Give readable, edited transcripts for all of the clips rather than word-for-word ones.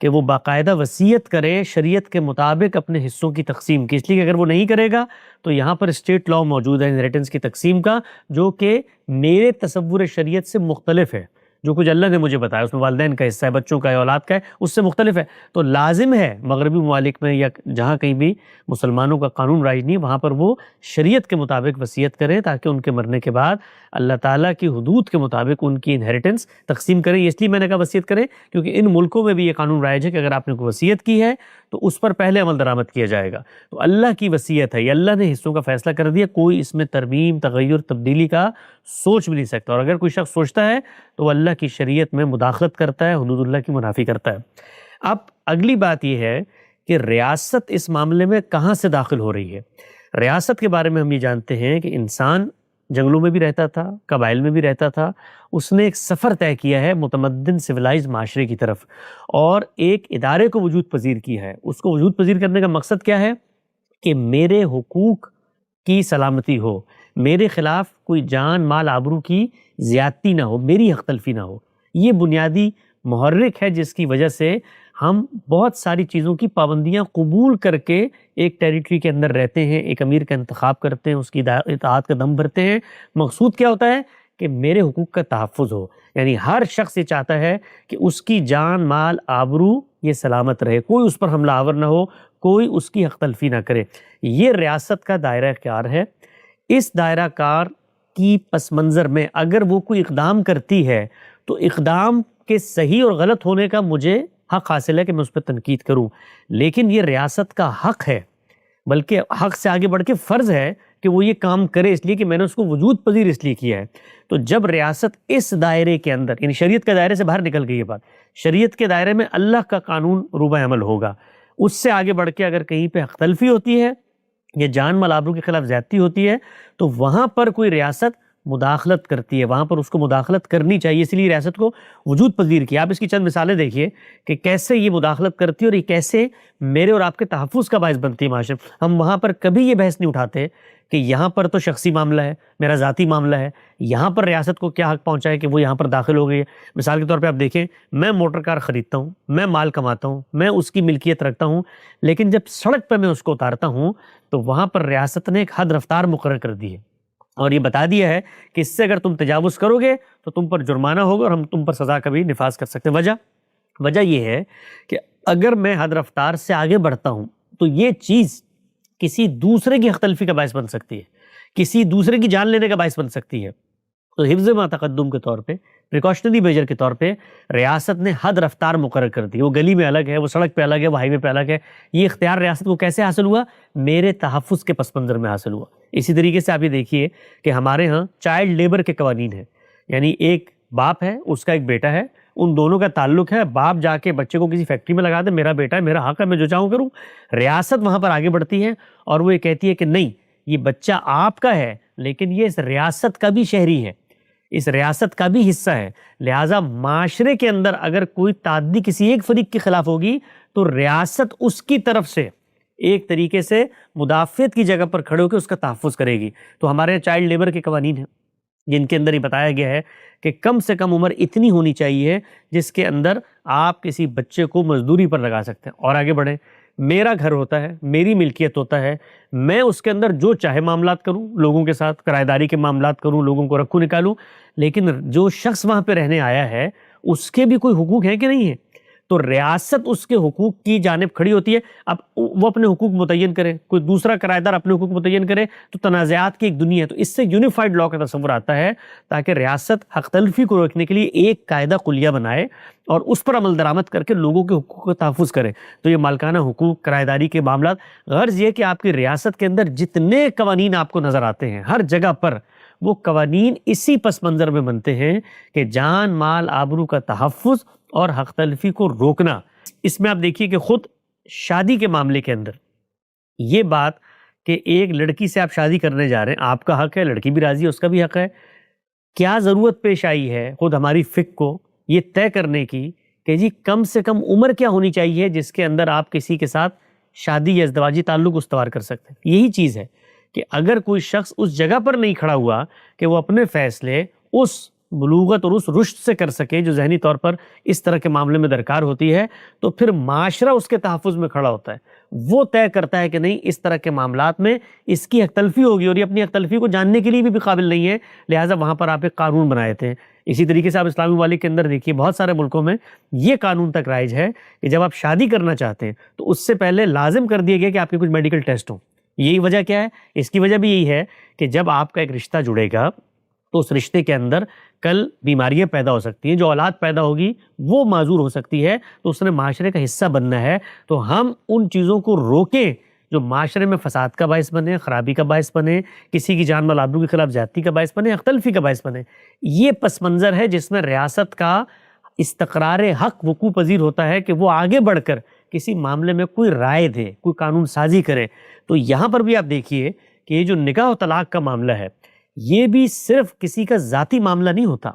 کہ وہ باقاعدہ وصیت کرے شریعت کے مطابق اپنے حصوں کی تقسیم کی، اس لیے کہ اگر وہ نہیں کرے گا تو یہاں پر اسٹیٹ لاء موجود ہے انہیریٹنس کی تقسیم کا، جو کہ میرے تصور شریعت سے مختلف ہے۔ جو کچھ اللہ نے مجھے بتایا اس میں والدین کا حصہ ہے، بچوں کا ہے، اولاد کا ہے، اس سے مختلف ہے۔ تو لازم ہے مغربی ممالک میں یا جہاں کہیں بھی مسلمانوں کا قانون رائج نہیں، وہاں پر وہ شریعت کے مطابق وصیت کریں تاکہ ان کے مرنے کے بعد اللہ تعالیٰ کی حدود کے مطابق ان کی انہیریٹنس تقسیم کریں۔ اس لیے میں نے کہا وصیت کریں کیونکہ ان ملکوں میں بھی یہ قانون رائج ہے کہ اگر آپ نے کوئی وصیت کی ہے تو اس پر پہلے عمل درآمد کیا جائے گا۔ تو اللہ کی وصیت ہے، یہ اللہ نے حصوں کا فیصلہ کر دیا، کوئی اس میں ترمیم تغیر تبدیلی کا سوچ بھی نہیں سکتا، اور اگر کوئی شخص سوچتا ہے تو وہ اللہ کی شریعت میں مداخلت کرتا ہے، حدود اللہ کی منافی کرتا ہے۔ اب اگلی بات یہ ہے کہ ریاست اس معاملے میں کہاں سے داخل ہو رہی ہے۔ ریاست کے بارے میں ہم یہ جانتے ہیں کہ انسان جنگلوں میں بھی رہتا تھا، قبائل میں بھی رہتا تھا، اس نے ایک سفر طے کیا ہے متمدن سویلائز معاشرے کی طرف، اور ایک ادارے کو وجود پذیر کیا ہے۔ اس کو وجود پذیر کرنے کا مقصد کیا ہے کہ میرے حقوق کی سلامتی ہو، میرے خلاف کوئی جان مال آبرو کی زیادتی نہ ہو، میری حق تلفی نہ ہو۔ یہ بنیادی محرک ہے جس کی وجہ سے ہم بہت ساری چیزوں کی پابندیاں قبول کر کے ایک ٹیریٹری کے اندر رہتے ہیں، ایک امیر کا انتخاب کرتے ہیں، اس کی اطاعت کا دم بھرتے ہیں۔ مقصود کیا ہوتا ہے کہ میرے حقوق کا تحفظ ہو، یعنی ہر شخص یہ چاہتا ہے کہ اس کی جان مال آبرو یہ سلامت رہے، کوئی اس پر حملہ آور نہ ہو، کوئی اس کی حق تلفی نہ کرے۔ یہ ریاست کا دائرہ کار ہے۔ اس دائرہ کار کی پس منظر میں اگر وہ کوئی اقدام کرتی ہے تو اقدام کے صحیح اور غلط ہونے کا مجھے حق حاصل ہے کہ میں اس پہ تنقید کروں، لیکن یہ ریاست کا حق ہے، بلکہ حق سے آگے بڑھ کے فرض ہے کہ وہ یہ کام کرے، اس لیے کہ میں نے اس کو وجود پذیر اس لیے کیا ہے۔ تو جب ریاست اس دائرے کے اندر، یعنی شریعت کے دائرے سے باہر نکل گئی یہ بات، شریعت کے دائرے میں اللہ کا قانون روبہ عمل ہوگا، اس سے آگے بڑھ کے اگر کہیں پہ حق تلفی ہوتی ہے یا جان مال آبرو کے خلاف زیادتی ہوتی ہے تو وہاں پر کوئی ریاست مداخلت کرتی ہے، وہاں پر اس کو مداخلت کرنی چاہیے، اس لیے ریاست کو وجود پذیر کیا۔ آپ اس کی چند مثالیں دیکھیے کہ کیسے یہ مداخلت کرتی ہے اور یہ کیسے میرے اور آپ کے تحفظ کا باعث بنتی ہے معاشرے میں۔ ہم وہاں پر کبھی یہ بحث نہیں اٹھاتے کہ یہاں پر تو شخصی معاملہ ہے، میرا ذاتی معاملہ ہے، یہاں پر ریاست کو کیا حق پہنچا ہے کہ وہ یہاں پر داخل ہو گئی ہے۔ مثال کے طور پہ آپ دیکھیں، میں موٹر کار خریدتا ہوں، میں مال کماتا ہوں، میں اس کی ملکیت رکھتا ہوں، لیکن جب سڑک پہ میں اس کو اتارتا ہوں تو وہاں پر ریاست نے ایک حد رفتار مقرر کر دی ہے اور یہ بتا دیا ہے کہ اس سے اگر تم تجاوز کرو گے تو تم پر جرمانہ ہوگا اور ہم تم پر سزا کا بھی نفاذ کر سکتے ہیں۔ وجہ یہ ہے کہ اگر میں حد رفتار سے آگے بڑھتا ہوں تو یہ چیز کسی دوسرے کی حق تلفی کا باعث بن سکتی ہے، کسی دوسرے کی جان لینے کا باعث بن سکتی ہے۔ تو حفظ ما تقدم کے طور پہ، پریکاشنری میجر کے طور پہ ریاست نے حد رفتار مقرر کر دی۔ وہ گلی میں الگ ہے، وہ سڑک پہ الگ ہے، وہ ہائی وے پہ الگ ہے۔ یہ اختیار ریاست کو کیسے حاصل ہوا؟ میرے تحفظ کے پس منظر میں حاصل ہوا۔ اسی طریقے سے آپ یہ دیکھیے کہ ہمارے ہاں چائلڈ لیبر کے قوانین ہیں، یعنی ایک باپ ہے، اس کا ایک بیٹا ہے، ان دونوں کا تعلق ہے، باپ جا کے بچے کو کسی فیکٹری میں لگا دے، میرا بیٹا ہے، میرا حق ہے، میں جو چاہوں کروں۔ ریاست وہاں پر آگے بڑھتی ہے اور وہ یہ کہتی ہے کہ نہیں، یہ بچہ آپ کا ہے لیکن یہ اس ریاست کا بھی شہری ہے، اس ریاست کا بھی حصہ ہے، لہٰذا معاشرے کے اندر اگر کوئی تعدی کسی ایک فریق کے خلاف ہوگی تو ریاست اس کی طرف سے ایک طریقے سے مدافعت کی جگہ پر کھڑے ہو کے اس کا تحفظ کرے گی۔ تو ہمارے چائلڈ لیبر کے قوانین ہیں جن کے اندر یہ بتایا گیا ہے کہ کم سے کم عمر اتنی ہونی چاہیے جس کے اندر آپ کسی بچے کو مزدوری پر لگا سکتے ہیں۔ اور آگے بڑھیں، میرا گھر ہوتا ہے، میری ملکیت ہوتا ہے، میں اس کے اندر جو چاہے معاملات کروں، لوگوں کے ساتھ کرایہ داری کے معاملات کروں، لوگوں کو رکھوں نکالوں، لیکن جو شخص وہاں پہ رہنے آیا ہے اس کے بھی کوئی حقوق ہیں کہ نہیں ہے؟ تو ریاست اس کے حقوق کی جانب کھڑی ہوتی ہے۔ اب وہ اپنے حقوق متعین کرے، کوئی دوسرا کرایہ دار اپنے حقوق متعین کرے تو تنازعات کی ایک دنیا ہے۔ تو اس سے یونیفائڈ لاء کا تصور آتا ہے تاکہ ریاست حق تلفی کو روکنے کے لیے ایک قاعدہ کلیہ بنائے اور اس پر عمل درآمد کر کے لوگوں کے حقوق کا تحفظ کرے۔ تو یہ مالکانہ حقوق، کرایہ داری کے معاملات، غرض یہ کہ آپ کی ریاست کے اندر جتنے قوانین آپ کو نظر آتے ہیں ہر جگہ پر، وہ قوانین اسی پس منظر میں بنتے ہیں کہ جان مال آبرو کا تحفظ اور حق تلفی کو روکنا۔ اس میں آپ دیکھیے کہ خود شادی کے معاملے کے اندر یہ بات کہ ایک لڑکی سے آپ شادی کرنے جا رہے ہیں، آپ کا حق ہے، لڑکی بھی راضی ہے، اس کا بھی حق ہے۔ کیا ضرورت پیش آئی ہے خود ہماری فقہ کو یہ طے کرنے کی کہ جی کم سے کم عمر کیا ہونی چاہیے جس کے اندر آپ کسی کے ساتھ شادی یا ازدواجی تعلق استوار کر سکتے ہیں؟ یہی چیز ہے کہ اگر کوئی شخص اس جگہ پر نہیں کھڑا ہوا کہ وہ اپنے فیصلے اس بلوغت اور اس رشد سے کر سکے جو ذہنی طور پر اس طرح کے معاملے میں درکار ہوتی ہے، تو پھر معاشرہ اس کے تحفظ میں کھڑا ہوتا ہے، وہ طے کرتا ہے کہ نہیں اس طرح کے معاملات میں اس کی حق تلفی ہوگی، اور یہ اپنی حق تلفی کو جاننے کے لیے بھی قابل نہیں ہے، لہٰذا وہاں پر آپ ایک قانون بنائے تھے۔ اسی طریقے سے آپ اسلامی ممالک کے اندر دیکھیے، بہت سارے ملکوں میں یہ قانون تک رائج ہے کہ جب آپ شادی کرنا چاہتے ہیں تو اس سے پہلے لازم کر دیا گیا کہ آپ کے کچھ میڈیکل ٹیسٹ ہوں۔ یہی وجہ کیا ہے؟ اس کی وجہ بھی یہی ہے کہ جب آپ کا ایک رشتہ جڑے گا تو اس رشتے کے اندر کل بیماریاں پیدا ہو سکتی ہیں، جو اولاد پیدا ہوگی وہ معذور ہو سکتی ہے، تو اس نے معاشرے کا حصہ بننا ہے۔ تو ہم ان چیزوں کو روکیں جو معاشرے میں فساد کا باعث بنے، خرابی کا باعث بنے، کسی کی جان مال آبرو کے خلاف زیادتی کا باعث بنے، حق تلفی کا باعث بنے۔ یہ پس منظر ہے جس میں ریاست کا استقرار حق وقوع پذیر ہوتا ہے کہ وہ آگے بڑھ کر کسی معاملے میں کوئی رائے دے، کوئی قانون سازی کرے۔ تو یہاں پر بھی آپ دیکھیے کہ یہ جو نکاح و طلاق کا معاملہ ہے، یہ بھی صرف کسی کا ذاتی معاملہ نہیں ہوتا۔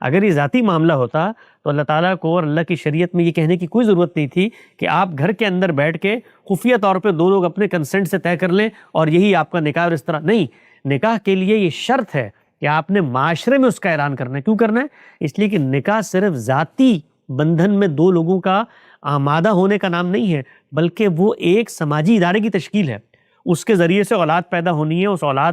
اگر یہ ذاتی معاملہ ہوتا تو اللہ تعالیٰ کو اور اللہ کی شریعت میں یہ کہنے کی کوئی ضرورت نہیں تھی کہ آپ گھر کے اندر بیٹھ کے خفیہ طور پہ دو لوگ اپنے کنسنٹ سے طے کر لیں اور یہی آپ کا نکاح، اور اس طرح نہیں۔ نکاح کے لیے یہ شرط ہے کہ آپ نے معاشرے میں اس کا اعلان کرنا ہے۔ کیوں کرنا ہے؟ اس لیے کہ نکاح صرف ذاتی بندھن میں دو لوگوں کا آمادہ ہونے کا نام نہیں ہے، بلکہ وہ ایک سماجی ادارے کی تشکیل ہے۔ اس کے ذریعے سے اولاد پیدا ہونی ہے، اس اولاد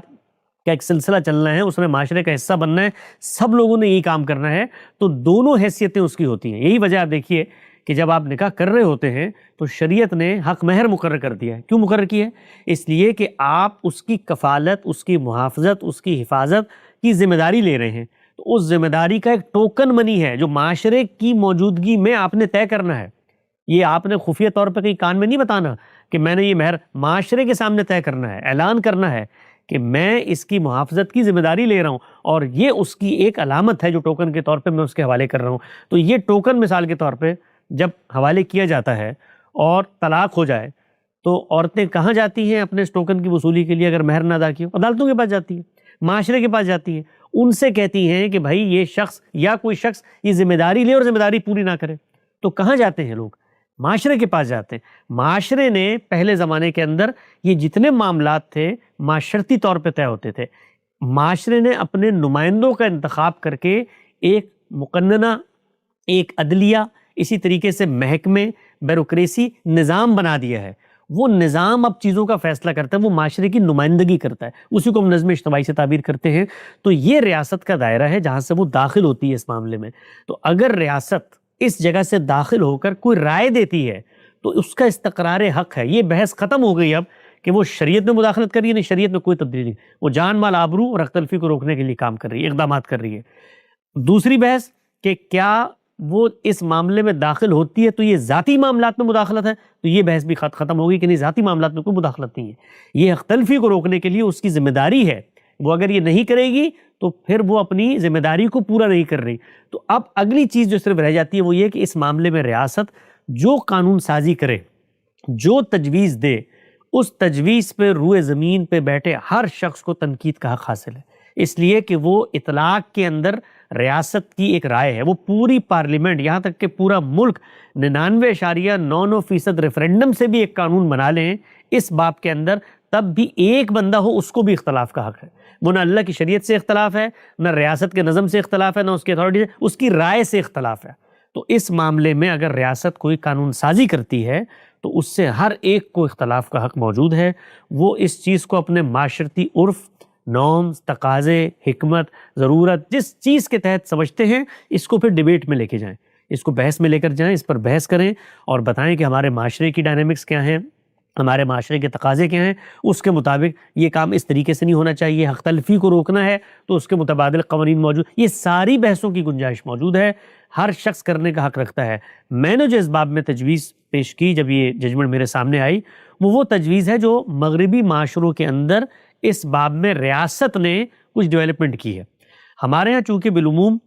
کا ایک سلسلہ چلنا ہے، اس میں معاشرے کا حصہ بننا ہے، سب لوگوں نے یہی کام کرنا ہے۔ تو دونوں حیثیتیں اس کی ہوتی ہیں۔ یہی وجہ آپ دیکھیے کہ جب آپ نکاح کر رہے ہوتے ہیں تو شریعت نے حق مہر مقرر کر دیا ہے۔ کیوں مقرر کیا ہے؟ اس لیے کہ آپ اس کی کفالت، اس کی محافظت، اس کی حفاظت کی ذمہ داری لے رہے ہیں۔ تو اس ذمہ داری کا ایک ٹوکن منی ہے جو معاشرے کی موجودگی میں آپ نے طے کرنا ہے۔ یہ آپ نے خفیہ طور پہ کہیں کان میں نہیں بتانا کہ میں نے یہ مہر، معاشرے کے سامنے طے کرنا ہے، اعلان کرنا ہے کہ میں اس کی محافظت کی ذمہ داری لے رہا ہوں، اور یہ اس کی ایک علامت ہے جو ٹوکن کے طور پہ میں اس کے حوالے کر رہا ہوں۔ تو یہ ٹوکن مثال کے طور پہ جب حوالے کیا جاتا ہے اور طلاق ہو جائے تو عورتیں کہاں جاتی ہیں اپنے اس ٹوکن کی وصولی کے لیے؟ اگر مہر نہ ادا کیا، عدالتوں کے پاس جاتی ہیں، معاشرے کے پاس جاتی ہیں، ان سے کہتی ہیں کہ بھائی یہ شخص یا کوئی شخص یہ ذمہ داری لے اور ذمہ داری پوری نہ کرے۔ تو کہاں جاتے ہیں لوگ؟ معاشرے کے پاس جاتے ہیں۔ معاشرے نے پہلے زمانے کے اندر یہ جتنے معاملات تھے معاشرتی طور پہ طے ہوتے تھے، معاشرے نے اپنے نمائندوں کا انتخاب کر کے ایک مقننہ، ایک عدلیہ، اسی طریقے سے محکمے، بیوروکریسی نظام بنا دیا ہے۔ وہ نظام اب چیزوں کا فیصلہ کرتا ہے، وہ معاشرے کی نمائندگی کرتا ہے، اسی کو ہم نظم اجتماعی سے تعبیر کرتے ہیں۔ تو یہ ریاست کا دائرہ ہے جہاں سے وہ داخل ہوتی ہے اس معاملے میں۔ تو اگر ریاست اس جگہ سے داخل ہو کر کوئی رائے دیتی ہے تو اس کا استقرار حق ہے۔ یہ بحث ختم ہو گئی اب کہ وہ شریعت میں مداخلت کر رہی ہے، نہیں، شریعت میں کوئی تبدیلی نہیں، وہ جان مال آبرو اور حق تلفی کو روکنے کے لیے کام کر رہی ہے، اقدامات کر رہی ہے۔ دوسری بحث کہ کیا وہ اس معاملے میں داخل ہوتی ہے تو یہ ذاتی معاملات میں مداخلت ہے، تو یہ بحث بھی ختم ہو گئی کہ نہیں، ذاتی معاملات میں کوئی مداخلت نہیں ہے۔ یہ حق تلفی کو روکنے کے لیے اس کی ذمہ داری ہے، وہ اگر یہ نہیں کرے گی تو پھر وہ اپنی ذمہ داری کو پورا نہیں کر رہی۔ تو اب اگلی چیز جو صرف رہ جاتی ہے وہ یہ کہ اس معاملے میں ریاست جو قانون سازی کرے، جو تجویز دے، اس تجویز پہ روئے زمین پہ بیٹھے ہر شخص کو تنقید کا حق حاصل ہے، اس لیے کہ وہ اطلاق کے اندر ریاست کی ایک رائے ہے۔ وہ پوری پارلیمنٹ، یہاں تک کہ پورا ملک 99.99% ریفرینڈم سے بھی ایک قانون بنا لیں اس باب کے اندر، تب بھی ایک بندہ ہو اس کو بھی اختلاف کا حق ہے۔ وہ نہ اللہ کی شریعت سے اختلاف ہے، نہ ریاست کے نظم سے اختلاف ہے، نہ اس کی اتھارٹی سے، اس کی رائے سے اختلاف ہے۔ تو اس معاملے میں اگر ریاست کوئی قانون سازی کرتی ہے تو اس سے ہر ایک کو اختلاف کا حق موجود ہے۔ وہ اس چیز کو اپنے معاشرتی عرف، نارمز، تقاضے، حکمت، ضرورت، جس چیز کے تحت سمجھتے ہیں، اس کو پھر ڈیبیٹ میں لے کے جائیں، اس کو بحث میں لے کر جائیں، اس پر بحث کریں اور بتائیں کہ ہمارے معاشرے کی ڈائنامکس کیا ہیں، ہمارے معاشرے کے تقاضے کیا ہیں، اس کے مطابق یہ کام اس طریقے سے نہیں ہونا چاہیے، حق تلفی کو روکنا ہے تو اس کے متبادل قوانین موجود، یہ ساری بحثوں کی گنجائش موجود ہے، ہر شخص کرنے کا حق رکھتا ہے۔ میں نے جو اس باب میں تجویز پیش کی جب یہ ججمنٹ میرے سامنے آئی، وہ تجویز ہے جو مغربی معاشروں کے اندر اس باب میں ریاست نے کچھ ڈیولپمنٹ کی ہے۔ ہمارے ہاں چونکہ بالعموم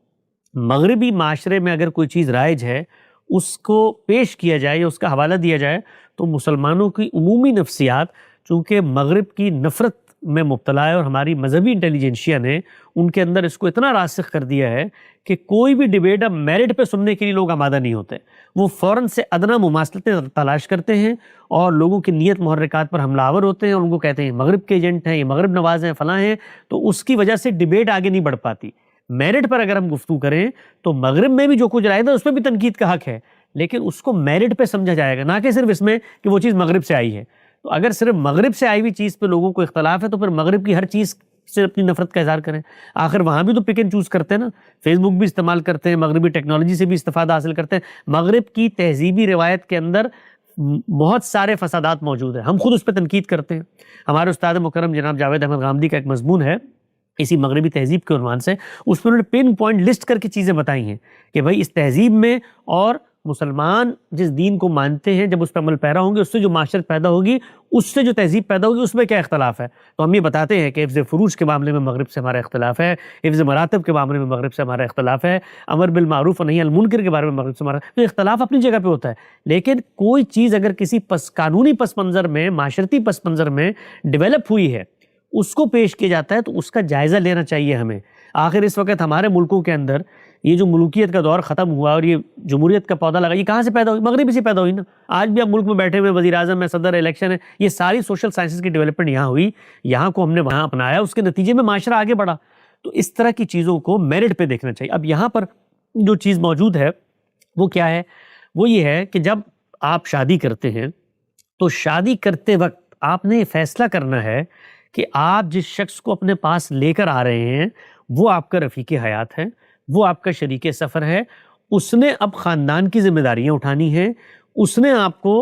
مغربی معاشرے میں اگر کوئی چیز رائج ہے اس کو پیش کیا جائے یا اس کا حوالہ دیا جائے تو مسلمانوں کی عمومی نفسیات چونکہ مغرب کی نفرت میں مبتلا ہے، اور ہماری مذہبی انٹیلیجنشیا نے ان کے اندر اس کو اتنا راسخ کر دیا ہے کہ کوئی بھی ڈیبیٹ اب میرٹ پہ سننے کے لیے لوگ آمادہ نہیں ہوتے، وہ فوراً سے ادنیٰ مماثلتیں تلاش کرتے ہیں اور لوگوں کی نیت محرکات پر حملہ آور ہوتے ہیں اور ان کو کہتے ہیں مغرب کے ایجنٹ ہیں، یہ مغرب نواز ہیں، فلاں ہیں، تو اس کی وجہ سے ڈیبیٹ آگے نہیں بڑھ پاتی۔ میرٹ پر اگر ہم گفتگو کریں تو مغرب میں بھی جو کچھ رائے تھا اس پہ بھی تنقید کا حق ہے، لیکن اس کو میرٹ پہ سمجھا جائے گا، نہ کہ صرف اس میں کہ وہ چیز مغرب سے آئی ہے۔ تو اگر صرف مغرب سے آئی ہوئی چیز پہ لوگوں کو اختلاف ہے تو پھر مغرب کی ہر چیز سے اپنی نفرت کا اظہار کریں۔ آخر وہاں بھی تو پک اینڈ چوز کرتے ہیں نا، فیس بک بھی استعمال کرتے ہیں، مغربی ٹیکنالوجی سے بھی استفادہ حاصل کرتے ہیں۔ مغرب کی تہذیبی روایت کے اندر بہت سارے فسادات موجود ہیں، ہم خود اس پہ تنقید کرتے ہیں۔ ہمارے استاد مکرم جناب جاوید احمد غامدی کا ایک مضمون ہے اسی مغربی تہذیب کے عنوان سے، اس میں انہوں نے پن پوائنٹ لسٹ کر کے چیزیں بتائی ہیں کہ بھائی اس تہذیب میں اور مسلمان جس دین کو مانتے ہیں جب اس پہ عمل پیرا ہوں گے اس سے جو معاشرت پیدا ہوگی، اس سے جو تہذیب پیدا ہوگی، اس میں کیا اختلاف ہے۔ تو ہم یہ بتاتے ہیں کہ حفظ فروج کے معاملے میں مغرب سے ہمارا اختلاف ہے، حفظ مراتب کے معاملے میں مغرب سے ہمارا اختلاف ہے، امر بالمعروف و نہی عن المنکر کے بارے میں مغرب سے ہمارا، تو اختلاف اپنی جگہ پہ ہوتا ہے۔ لیکن کوئی چیز اگر کسی قانونی پس منظر میں، معاشرتی پس منظر میں ڈیولپ ہوئی ہے، اس کو پیش کیا جاتا ہے تو اس کا جائزہ لینا چاہیے ہمیں۔ آخر اس وقت ہمارے ملکوں کے اندر یہ جو ملوکیت کا دور ختم ہوا اور یہ جمہوریت کا پودا لگا، یہ کہاں سے پیدا ہوئی؟ مغرب سے پیدا ہوئی نا۔ آج بھی آپ ملک میں بیٹھے ہوئے، وزیر اعظم ہے، صدر الیکشن ہے، یہ ساری سوشل سائنسز کی ڈیولپمنٹ یہاں ہوئی، یہاں کو ہم نے وہاں اپنایا، اس کے نتیجے میں معاشرہ آگے بڑھا۔ تو اس طرح کی چیزوں کو میرٹ پہ دیکھنا چاہیے۔ اب یہاں پر جو چیز موجود ہے وہ کیا ہے؟ وہ یہ ہے کہ جب آپ شادی کرتے ہیں تو شادی کرتے وقت آپ نے یہ فیصلہ کرنا ہے کہ آپ جس شخص کو اپنے پاس لے کر آ رہے ہیں وہ آپ کا رفیق حیات ہے، وہ آپ کا شریک سفر ہے، اس نے اب خاندان کی ذمہ داریاں اٹھانی ہیں، اس نے آپ کو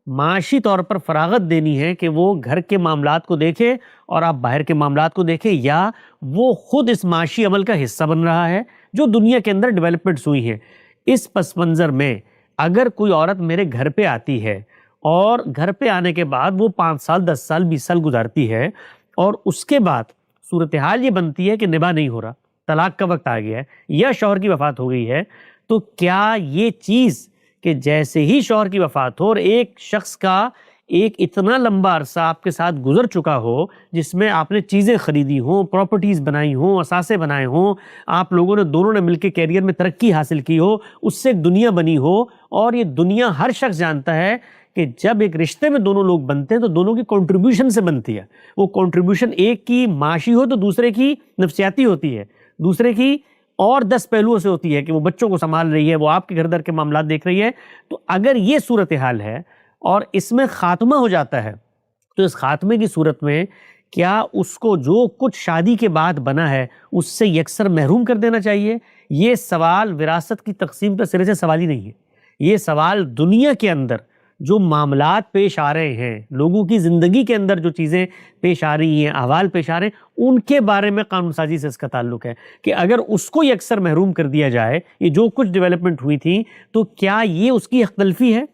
معاشی طور پر فراغت دینی ہے کہ وہ گھر کے معاملات کو دیکھے اور آپ باہر کے معاملات کو دیکھیں، یا وہ خود اس معاشی عمل کا حصہ بن رہا ہے جو دنیا کے اندر ڈیولپمنٹس ہوئی ہیں۔ اس پس منظر میں اگر کوئی عورت میرے گھر پہ آتی ہے اور گھر پہ آنے کے بعد وہ 5 سال 10 سال 20 سال گزارتی ہے اور اس کے بعد صورتحال یہ بنتی ہے کہ نباہ نہیں ہو رہا، طلاق کا وقت آ گیا ہے یا شوہر کی وفات ہو گئی ہے، تو کیا یہ چیز کہ جیسے ہی شوہر کی وفات ہو اور ایک شخص کا ایک اتنا لمبا عرصہ آپ کے ساتھ گزر چکا ہو جس میں آپ نے چیزیں خریدی ہوں، پراپرٹیز بنائی ہوں، اثاثے بنائے ہوں، آپ لوگوں نے دونوں نے مل کے کیریئر میں ترقی حاصل کی ہو، اس سے ایک دنیا بنی ہو، اور یہ دنیا ہر شخص جانتا ہے کہ جب ایک رشتے میں دونوں لوگ بنتے ہیں تو دونوں کی کنٹریبیوشن سے بنتی ہے۔ وہ کنٹریبیوشن ایک کی معاشی ہو تو دوسرے کی نفسیاتی ہوتی ہے، دوسرے کی اور 10 پہلوؤں سے ہوتی ہے کہ وہ بچوں کو سنبھال رہی ہے، وہ آپ کے گھر در کے معاملات دیکھ رہی ہے۔ تو اگر یہ صورتحال ہے اور اس میں خاتمہ ہو جاتا ہے تو اس خاتمے کی صورت میں کیا اس کو جو کچھ شادی کے بعد بنا ہے اس سے یکسر محروم کر دینا چاہیے؟ یہ سوال وراثت کی تقسیم کا سرے سے سوال ہی نہیں ہے، یہ سوال دنیا کے اندر جو معاملات پیش آ رہے ہیں، لوگوں کی زندگی کے اندر جو چیزیں پیش آ رہی ہیں، احوال پیش آ رہے ہیں، ان کے بارے میں قانون سازی سے اس کا تعلق ہے کہ اگر اس کو یکسر محروم کر دیا جائے، یہ جو کچھ ڈیولپمنٹ ہوئی تھی، تو کیا یہ اس کی حق تلفی ہے؟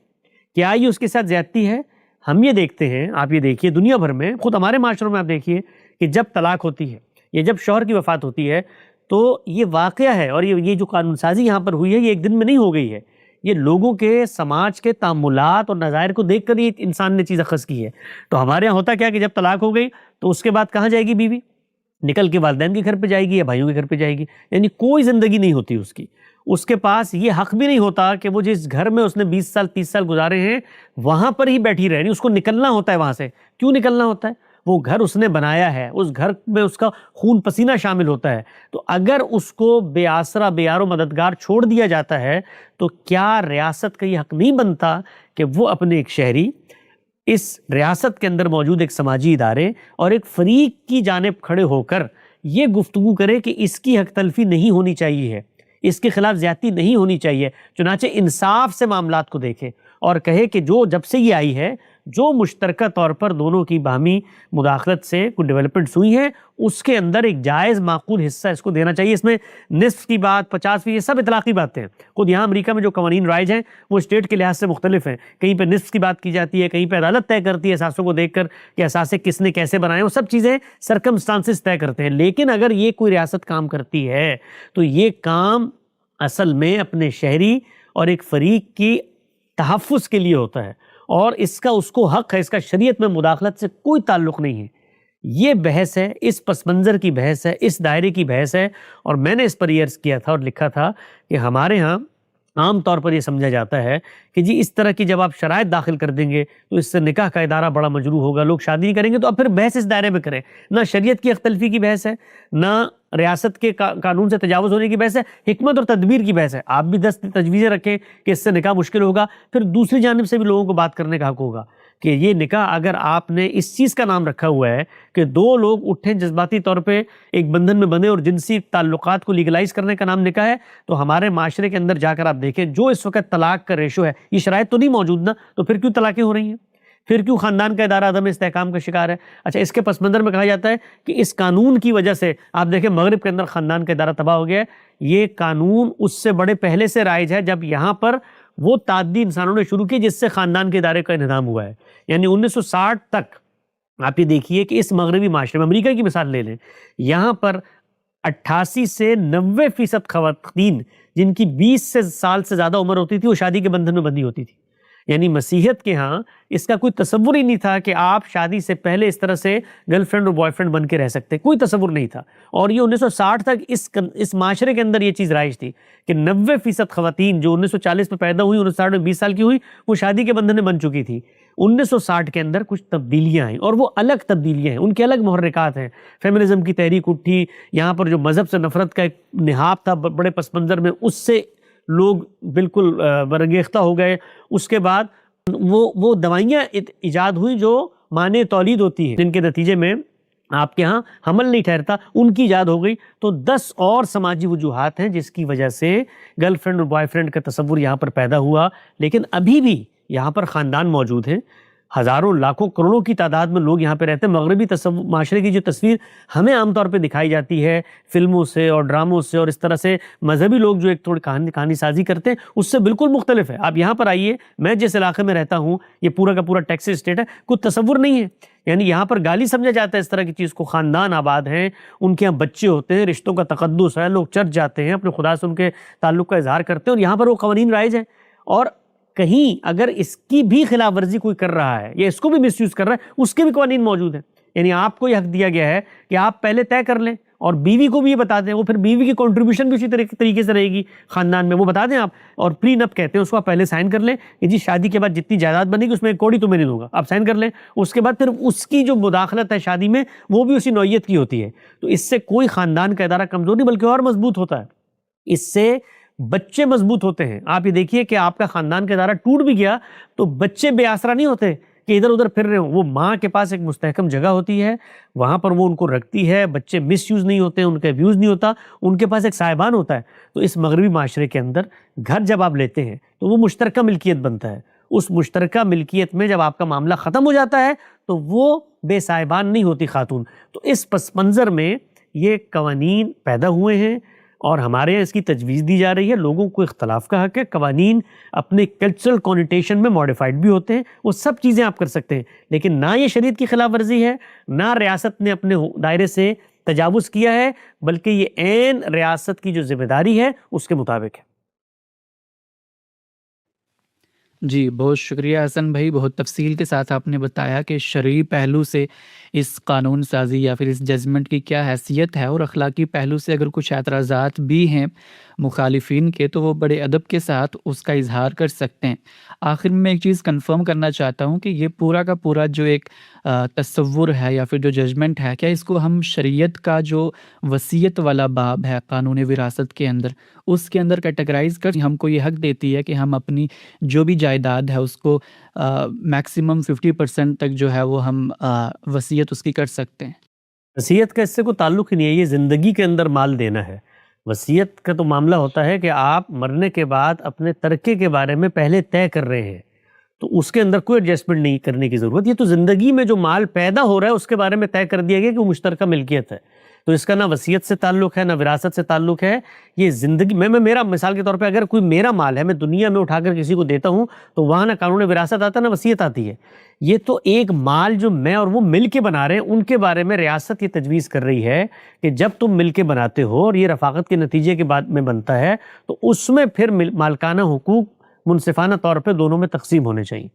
کیا یہ اس کے ساتھ زیادتی ہے؟ ہم یہ دیکھتے ہیں، آپ یہ دیکھیے دنیا بھر میں، خود ہمارے معاشروں میں آپ دیکھیے کہ جب طلاق ہوتی ہے یا جب شوہر کی وفات ہوتی ہے تو یہ واقعہ ہے، اور یہ جو قانون سازی یہاں پر ہوئی ہے یہ ایک دن میں نہیں ہو گئی ہے، یہ لوگوں کے سماج کے تعاملات اور نظائر کو دیکھ کر یہ انسان نے چیز اخذ کی ہے۔ تو ہمارے یہاں ہوتا کیا کہ جب طلاق ہو گئی تو اس کے بعد کہاں جائے گی بیوی؟ نکل کے والدین کے گھر پہ جائے گی یا بھائیوں کے گھر پہ جائے گی، یعنی کوئی زندگی نہیں ہوتی اس کی، اس کے پاس یہ حق بھی نہیں ہوتا کہ وہ جس گھر میں اس نے 20 سال 30 سال گزارے ہیں وہاں پر ہی بیٹھی رہے، اس کو نکلنا ہوتا ہے وہاں سے۔ کیوں نکلنا ہوتا ہے؟ وہ گھر اس نے بنایا ہے، اس گھر میں اس کا خون پسینہ شامل ہوتا ہے، تو اگر اس کو بے آسرا بے یار و مددگار چھوڑ دیا جاتا ہے تو کیا ریاست کا یہ حق نہیں بنتا کہ وہ اپنے ایک شہری، اس ریاست کے اندر موجود ایک سماجی ادارے اور ایک فریق کی جانب کھڑے ہو کر یہ گفتگو کرے کہ اس کی حق تلفی نہیں ہونی چاہیے ہے، اس کے خلاف زیادتی نہیں ہونی چاہیے، چنانچہ انصاف سے معاملات کو دیکھے اور کہے کہ جو جب سے یہ آئی ہے، جو مشترکہ طور پر دونوں کی باہمی مداخلت سے کچھ ڈیولپمنٹس ہوئی ہیں، اس کے اندر ایک جائز معقول حصہ اس کو دینا چاہیے۔ اس میں نصف کی بات، 50%، یہ سب اطلاقی باتیں ہیں۔ خود یہاں امریکہ میں جو قوانین رائج ہیں وہ اسٹیٹ کے لحاظ سے مختلف ہیں، کہیں پہ نصف کی بات کی جاتی ہے، کہیں پہ عدالت طے کرتی ہے اثاثوں کو دیکھ کر کہ اثاثے کس نے کیسے بنائے، وہ سب چیزیں سرکمسٹانسز طے کرتے ہیں۔ لیکن اگر یہ کوئی ریاست کام کرتی ہے تو یہ کام اصل میں اپنے شہری اور ایک فریق کی تحفظ کے لیے ہوتا ہے، اور اس کا اس کو حق ہے، اس کا شریعت میں مداخلت سے کوئی تعلق نہیں ہے۔ یہ بحث ہے، اس پس منظر کی بحث ہے، اس دائرے کی بحث ہے، اور میں نے اس پر یہ عرض کیا تھا اور لکھا تھا کہ ہمارے ہاں عام طور پر یہ سمجھا جاتا ہے کہ جی اس طرح کی جب آپ شرائط داخل کر دیں گے تو اس سے نکاح کا ادارہ بڑا مجروح ہوگا، لوگ شادی نہیں کریں گے، تو اب پھر بحث اس دائرے میں کریں. نہ شریعت کی اختلفی کی بحث ہے، نہ ریاست کے قانون سے تجاوز ہونے کی بحث ہے، حکمت اور تدبیر کی بحث ہے. آپ بھی 10 تجویزیں رکھیں کہ اس سے نکاح مشکل ہوگا، پھر دوسری جانب سے بھی لوگوں کو بات کرنے کا حق ہوگا کہ یہ نکاح اگر آپ نے اس چیز کا نام رکھا ہوا ہے کہ دو لوگ اٹھیں جذباتی طور پہ ایک بندھن میں بندھے اور جنسی تعلقات کو لیگلائز کرنے کا نام نکاح ہے، تو ہمارے معاشرے کے اندر جا کر آپ دیکھیں جو اس وقت طلاق کا ریشو ہے، یہ شرائط تو نہیں موجود نا، تو پھر کیوں طلاقیں ہو رہی ہیں؟ پھر کیوں خاندان کا ادارہ عدم استحکام کا شکار ہے؟ اچھا، اس کے پس منظر میں کہا جاتا ہے کہ اس قانون کی وجہ سے آپ دیکھیں مغرب کے اندر خاندان کا ادارہ تباہ ہو گیا ہے. یہ قانون اس سے بڑے پہلے سے رائج ہے جب یہاں پر وہ تعدی انسانوں نے شروع کی جس سے خاندان کے ادارے کا انہدام ہوا ہے. یعنی 1960 تک آپ یہ دیکھیے کہ اس مغربی معاشرے میں، امریکہ کی مثال لے لیں، یہاں پر 88 سے 90% خواتین جن کی 20 سال سے زیادہ عمر ہوتی تھی وہ شادی کے بندھن میں بندھی ہوتی تھی. یعنی مسیحیت کے ہاں اس کا کوئی تصور ہی نہیں تھا کہ آپ شادی سے پہلے اس طرح سے گرل فرینڈ اور بوائے فرینڈ بن کے رہ سکتے، کوئی تصور نہیں تھا. اور یہ 1960 تک اس معاشرے کے اندر یہ چیز رائج تھی کہ 90% خواتین جو 1940 میں پیدا ہوئی، 1960 میں 20 سال کی ہوئی، وہ شادی کے بندھن میں بن چکی تھی. 1960 کے اندر کچھ تبدیلیاں آئیں اور وہ الگ تبدیلیاں ہیں، ان کے الگ محرکات ہیں. فیمنزم کی تحریک اٹھی، یہاں پر جو مذہب سے نفرت کا ایک نہاد تھا بڑے پس منظر میں، اس سے لوگ بالکل برانگیختہ ہو گئے. اس کے بعد وہ دوائیاں ایجاد ہوئی جو مانع تولید ہوتی ہیں، جن کے نتیجے میں آپ کے ہاں حمل نہیں ٹھہرتا، ان کی ایجاد ہو گئی. تو 10 اور سماجی وجوہات ہیں جس کی وجہ سے گرل فرینڈ اور بوائے فرینڈ کا تصور یہاں پر پیدا ہوا. لیکن ابھی بھی یہاں پر خاندان موجود ہیں، ہزاروں لاکھوں کروڑوں کی تعداد میں لوگ یہاں پہ رہتے ہیں. مغربی معاشرے کی جو تصویر ہمیں عام طور پہ دکھائی جاتی ہے فلموں سے اور ڈراموں سے اور اس طرح سے مذہبی لوگ جو ایک تھوڑی کہانی سازی کرتے ہیں، اس سے بالکل مختلف ہے. آپ یہاں پر آئیے، میں جس علاقے میں رہتا ہوں یہ پورا کا پورا ٹیکسس اسٹیٹ ہے، کوئی تصور نہیں ہے. یعنی یہاں پر گالی سمجھا جاتا ہے اس طرح کی چیز کو. خاندان آباد ہیں، ان کے یہاں بچے ہوتے ہیں، رشتوں کا تقدس ہے، لوگ چرچ جاتے ہیں، اپنے خدا سے ان کے تعلق کا اظہار کرتے ہیں، اور یہاں پر وہ قوانین رائج ہیں. اور کہیں اگر اس کی بھی خلاف ورزی کوئی کر رہا ہے یا اس کو بھی مس یوز کر رہا ہے، اس کے بھی قوانین موجود ہیں. یعنی آپ کو یہ حق دیا گیا ہے کہ آپ پہلے طے کر لیں اور بیوی کو بھی یہ بتا دیں، وہ پھر بیوی کی کنٹریبیوشن بھی اسی طریقے سے رہے گی خاندان میں، وہ بتا دیں آپ. اور پری نپ کہتے ہیں اس کو، آپ پہلے سائن کر لیں کہ جی شادی کے بعد جتنی جائیداد بنے گی اس میں ایک کوڑی تمہیں نہیں دوں گا، آپ سائن کر لیں. اس کے بعد پھر اس کی جو مداخلت ہے شادی میں وہ بھی اسی نوعیت کی ہوتی ہے. تو اس سے کوئی خاندان کا ادارہ کمزور نہیں بلکہ اور مضبوط ہوتا ہے. اس سے بچے مضبوط ہوتے ہیں. آپ یہ دیکھیے کہ آپ کا خاندان کا ادارہ ٹوٹ بھی گیا تو بچے بے آسرا نہیں ہوتے کہ ادھر ادھر پھر رہے ہوں. وہ ماں کے پاس ایک مستحکم جگہ ہوتی ہے، وہاں پر وہ ان کو رکھتی ہے، بچے مس یوز نہیں ہوتے، ان کا ابیوز نہیں ہوتا، ان کے پاس ایک سائبان ہوتا ہے. تو اس مغربی معاشرے کے اندر گھر جب آپ لیتے ہیں تو وہ مشترکہ ملکیت بنتا ہے. اس مشترکہ ملکیت میں جب آپ کا معاملہ ختم ہو جاتا ہے تو وہ بے سائبان نہیں ہوتی خاتون. تو اس پس منظر میں یہ قوانین پیدا ہوئے ہیں اور ہمارے یہاں اس کی تجویز دی جا رہی ہے. لوگوں کو اختلاف کا حق ہے، قوانین اپنے کلچرل کونیٹیشن میں ماڈیفائڈ بھی ہوتے ہیں، وہ سب چیزیں آپ کر سکتے ہیں. لیکن نہ یہ شریعت کی خلاف ورزی ہے، نہ ریاست نے اپنے دائرے سے تجاوز کیا ہے، بلکہ یہ عین ریاست کی جو ذمہ داری ہے اس کے مطابق ہے. جی، بہت شکریہ حسن بھائی، بہت تفصیل کے ساتھ آپ نے بتایا کہ شرعی پہلو سے اس قانون سازی یا پھر اس ججمنٹ کی کیا حیثیت ہے، اور اخلاقی پہلو سے اگر کچھ اعتراضات بھی ہیں مخالفین کے تو وہ بڑے ادب کے ساتھ اس کا اظہار کر سکتے ہیں. آخر میں ایک چیز کنفرم کرنا چاہتا ہوں کہ یہ پورا کا پورا جو ایک تصور ہے یا پھر جو ججمنٹ ہے، کیا اس کو ہم شریعت کا جو وصیت والا باب ہے قانون وراثت کے اندر، اس کے اندر کیٹیگرائز کر ہم کو یہ حق دیتی ہے کہ ہم اپنی جو بھی جائیداد ہے اس کو میکسیمم 50% تک جو ہے وہ ہم وصیت اس کی کر سکتے ہیں؟ وصیت کا اس سے کوئی تعلق ہی نہیں ہے، یہ زندگی کے اندر مال دینا ہے. وصیت کا تو معاملہ ہوتا ہے کہ آپ مرنے کے بعد اپنے ترکے کے بارے میں پہلے طے کر رہے ہیں، تو اس کے اندر کوئی ایڈجسٹمنٹ نہیں کرنے کی ضرورت. یہ تو زندگی میں جو مال پیدا ہو رہا ہے اس کے بارے میں طے کر دیا گیا کہ وہ مشترکہ ملکیت ہے. تو اس کا نہ وصیت سے تعلق ہے نہ وراثت سے تعلق ہے. یہ زندگی میں میرا مثال کے طور پہ اگر کوئی میرا مال ہے میں دنیا میں اٹھا کر کسی کو دیتا ہوں تو وہاں نہ قانون وراثت آتا نہ وصیت آتی ہے. یہ تو ایک مال جو میں اور وہ مل کے بنا رہے ہیں ان کے بارے میں ریاست یہ تجویز کر رہی ہے کہ جب تم مل کے بناتے ہو اور یہ رفاقت کے نتیجے کے بعد میں بنتا ہے تو اس میں پھر مالکانہ حقوق منصفانہ طور پہ دونوں میں تقسیم ہونے چاہیے.